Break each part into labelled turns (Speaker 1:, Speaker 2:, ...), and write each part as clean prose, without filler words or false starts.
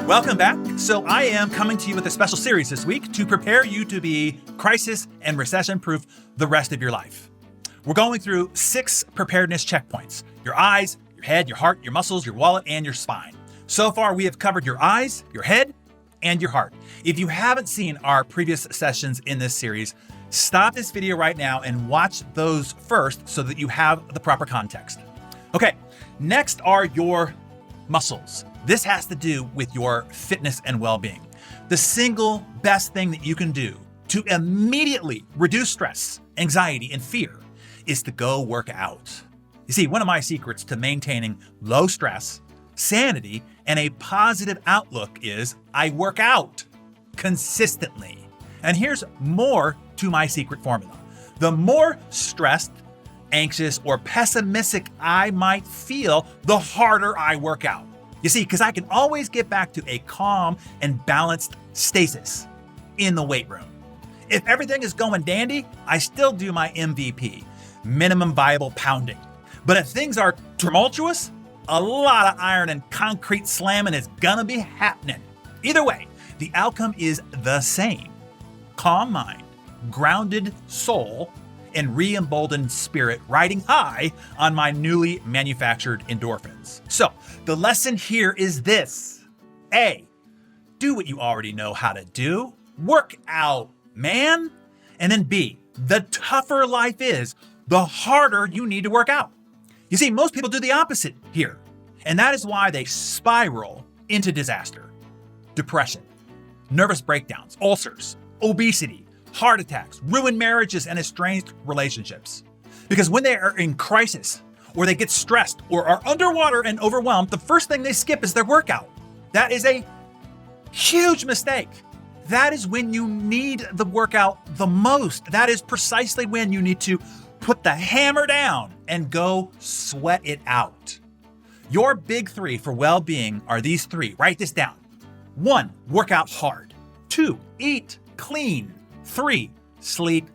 Speaker 1: Welcome back. So I am coming to you with a special series this week to prepare you to be crisis and recession proof the rest of your life. We're going through 6 preparedness checkpoints: your eyes, your head, your heart, your muscles, your wallet, and your spine. So far, we have covered your eyes, your head, and your heart. If you haven't seen our previous sessions in this series, stop this video right now and watch those first so that you have the proper context. Okay, next are your muscles. This has to do with your fitness and well-being. The single best thing that you can do to immediately reduce stress, anxiety, and fear is to go work out. You see, one of my secrets to maintaining low stress, sanity, and a positive outlook is I work out consistently. And here's more to my secret formula. The more stressed, anxious, or pessimistic I might feel, the harder I work out. You see, because I can always get back to a calm and balanced stasis in the weight room. If everything is going dandy, I still do my MVP, minimum viable pounding. But if things are tumultuous, a lot of iron and concrete slamming is gonna be happening. Either way, the outcome is the same: calm mind, grounded soul, and re-emboldened spirit riding high on my newly manufactured endorphins. So the lesson here is this: A, do what you already know how to do. Work out, man. And then B, the tougher life is, the harder you need to work out. You see, most people do the opposite here, and that is why they spiral into disaster: depression, nervous breakdowns, ulcers, obesity, heart attacks, ruined marriages, and estranged relationships. Because when they are in crisis, or they get stressed, or are underwater and overwhelmed, the first thing they skip is their workout. That is a huge mistake. That is when you need the workout the most. That is precisely when you need to put the hammer down and go sweat it out. Your big 3 for well-being are these 3. Write this down. 1, work out hard. 2, eat clean. 3, sleep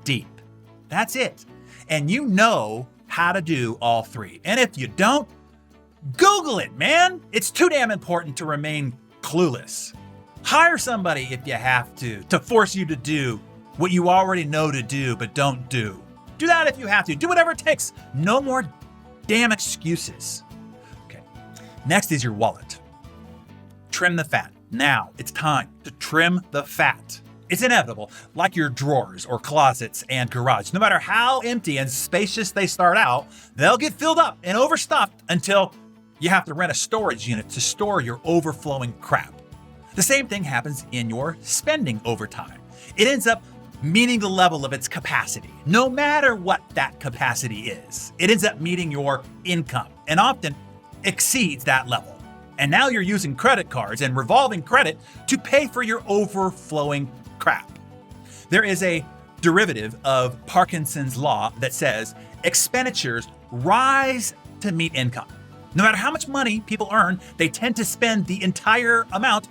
Speaker 1: deep. That's it. And you know how to do all 3. And if you don't, Google it, man. It's too damn important to remain clueless. Hire somebody if you have to force you to do what you already know to do but don't do. Do that if you have to. Do whatever it takes. No more damn excuses. Okay. Next is your wallet. Trim the fat. Now it's time to trim the fat. It's inevitable, like your drawers or closets and garage. No matter how empty and spacious they start out, they'll get filled up and overstuffed until you have to rent a storage unit to store your overflowing crap. The same thing happens in your spending over time. It ends up meeting the level of its capacity, no matter what that capacity is. It ends up meeting your income and often exceeds that level. And now you're using credit cards and revolving credit to pay for your overflowing crap. There is a derivative of Parkinson's law that says expenditures rise to meet income. No matter how much money people earn, they tend to spend the entire amount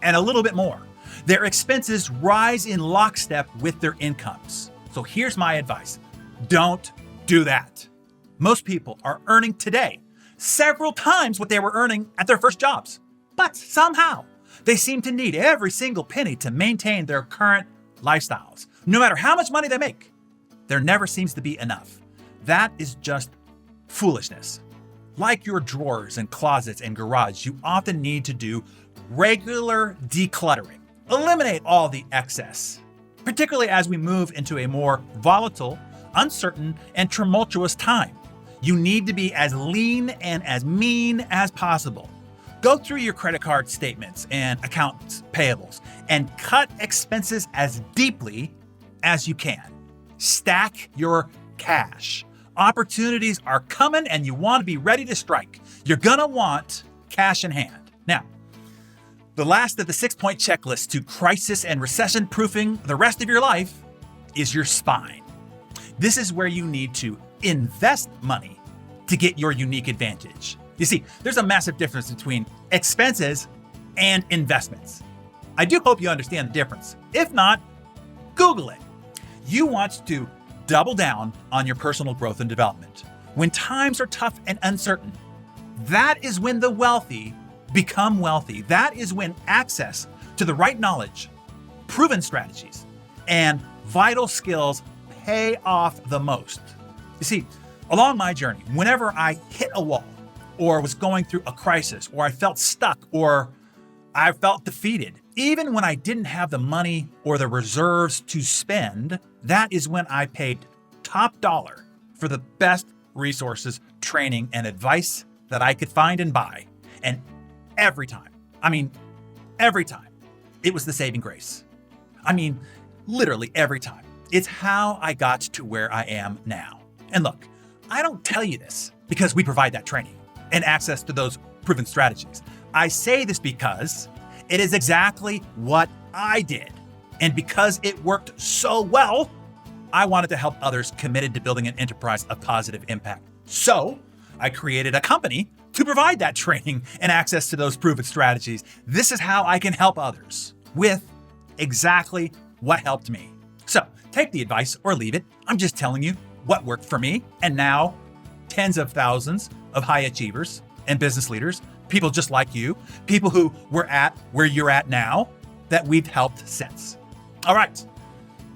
Speaker 1: and a little bit more. Their expenses rise in lockstep with their incomes. So here's my advice: don't do that. Most people are earning today several times what they were earning at their first jobs, but somehow they seem to need every single penny to maintain their current lifestyles. No matter how much money they make, there never seems to be enough. That is just foolishness. Like your drawers and closets and garage, you often need to do regular decluttering. Eliminate all the excess, particularly as we move into a more volatile, uncertain, and tumultuous time. You need to be as lean and as mean as possible. Go through your credit card statements and accounts payables and cut expenses as deeply as you can. Stack your cash. Opportunities are coming and you want to be ready to strike. You're gonna want cash in hand. Now, the last of the 6-point checklist to crisis and recession proofing the rest of your life is your spine. This is where you need to invest money to get your unique advantage. You see, there's a massive difference between expenses and investments. I do hope you understand the difference. If not, Google it. You want to double down on your personal growth and development. When times are tough and uncertain, that is when the wealthy become wealthy, that is when access to the right knowledge, proven strategies, and vital skills pay off the most. You see, along my journey, whenever I hit a wall or was going through a crisis or I felt stuck or I felt defeated, even when I didn't have the money or the reserves to spend, that is when I paid top dollar for the best resources, training, and advice that I could find and buy. And every time, it was the saving grace. Literally every time. It's how I got to where I am now. And look, I don't tell you this because we provide that training and access to those proven strategies. I say this because it is exactly what I did. And because it worked so well, I wanted to help others committed to building an enterprise of positive impact. So I created a company to provide that training and access to those proven strategies. This is how I can help others with exactly what helped me. So take the advice or leave it. I'm just telling you what worked for me. And now tens of thousands of high achievers and business leaders, people just like you, people who were at where you're at now, that we've helped since. All right,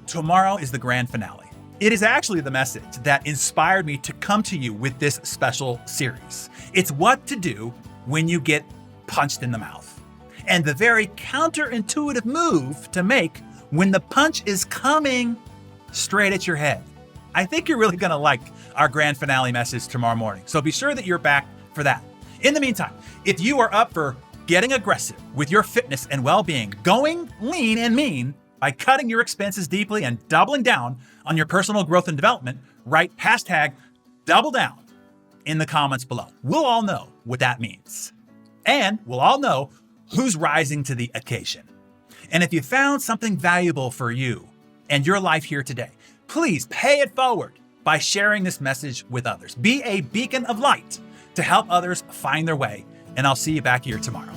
Speaker 1: tomorrow is the grand finale. It is actually the message that inspired me to come to you with this special series. It's what to do when you get punched in the mouth, and the very counterintuitive move to make when the punch is coming straight at your head. I think you're really gonna like our grand finale message tomorrow morning, so be sure that you're back for that. In the meantime, if you are up for getting aggressive with your fitness and well-being, going lean and mean by cutting your expenses deeply and doubling down on your personal growth and development, write #DoubleDown in the comments below. We'll all know what that means. And we'll all know who's rising to the occasion. And if you found something valuable for you and your life here today, please pay it forward by sharing this message with others. Be a beacon of light to help others find their way. And I'll see you back here tomorrow.